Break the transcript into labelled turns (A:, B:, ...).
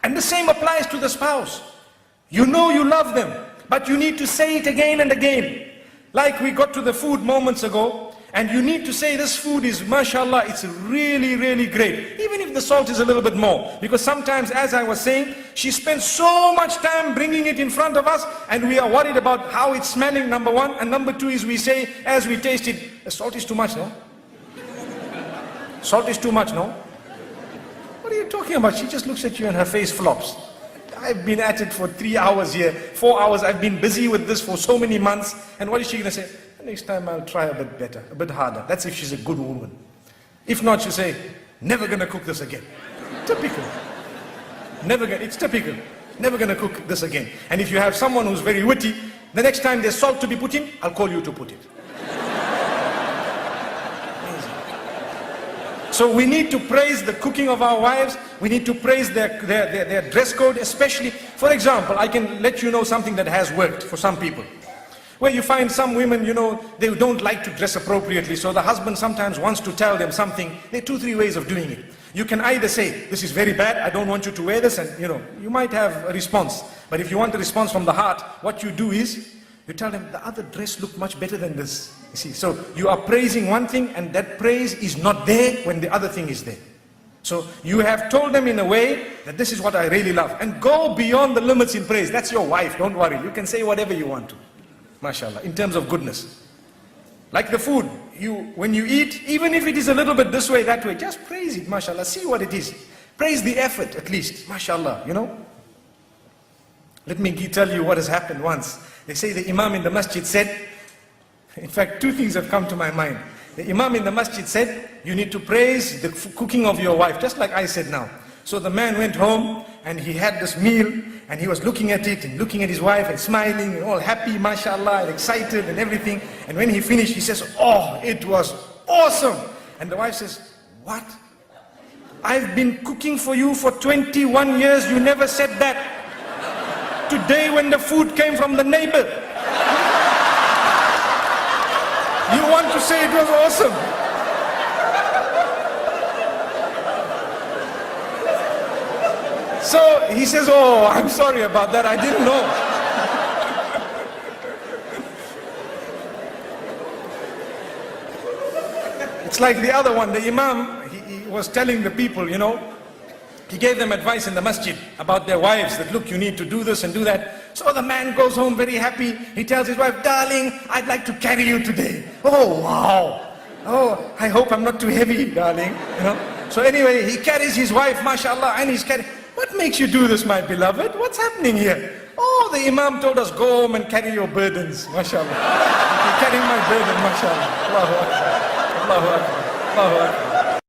A: And the same applies to the spouse. You know you love them, but you need to say it again and again. Like we got to the food moments ago, and you need to say this food is, mashallah, it's really, really great. Even if the salt is a little bit more. Because sometimes, as I was saying, she spends so much time bringing it in front of us, and we are worried about how it's smelling, number one. And number two is we say, as we taste it, the salt is too much, no? Salt is too much, no? What are you talking about? She just looks at you and her face flops. I've been at it for 3 hours here, 4 hours. I've been busy with this for so many months. And what is she going to say? Next time I'll try a bit better, a bit harder. That's if she's a good woman. If not, she'll say, never going to cook this again. Typical. It's typical. Never going to cook this again. And if you have someone who's very witty, the next time there's salt to be put in, I'll call you to put it. So we need to praise the cooking of our wives. We need to praise their dress code, especially. For example, I can let you know something that has worked for some people. Where you find some women, they don't like to dress appropriately, so the husband sometimes wants to tell them something. There are 2-3 ways of doing it. You can either say, this is very bad, I don't want you to wear this, and you might have a response. But if you want a response from the heart, what you do is, you tell them, the other dress looked much better than this. You see, so you are praising one thing, and that praise is not there when the other thing is there. So you have told them in a way that this is what I really love. And go beyond the limits in praise. That's your wife, don't worry. You can say whatever you want to. MashaAllah, in terms of goodness. Like the food, when you eat, even if it is a little bit this way, that way, just praise it, MashaAllah, see what it is. Praise the effort at least, MashaAllah, Let me tell you what has happened once. They say the Imam in the masjid said, in fact, 2 things have come to my mind. The Imam in the masjid said, you need to praise the cooking of your wife, just like I said now. So the man went home and he had this meal and he was looking at it and looking at his wife and smiling and all happy, mashallah, and excited and everything. And when he finished, he says, oh, it was awesome. And the wife says, what? I've been cooking for you for 21 years, you never said that. Today when the food came from the neighbor, you want to say it was awesome. So he says, oh, I'm sorry about that, I didn't know. It's like the other one, the Imam, he was telling the people, he gave them advice in the masjid about their wives, that look, you need to do this and do that. So the man goes home very happy, he tells his wife, darling, I'd like to carry you today. Oh, wow. Oh, I hope I'm not too heavy, darling. So anyway, he carries his wife, mashallah, and he's carrying. What makes you do this, my beloved? What's happening here? Oh, the Imam told us, go home and carry your burdens, mashallah. I'm carrying my burden, mashallah. Allahu Akbar. Allahu Akbar. Allahu Akbar.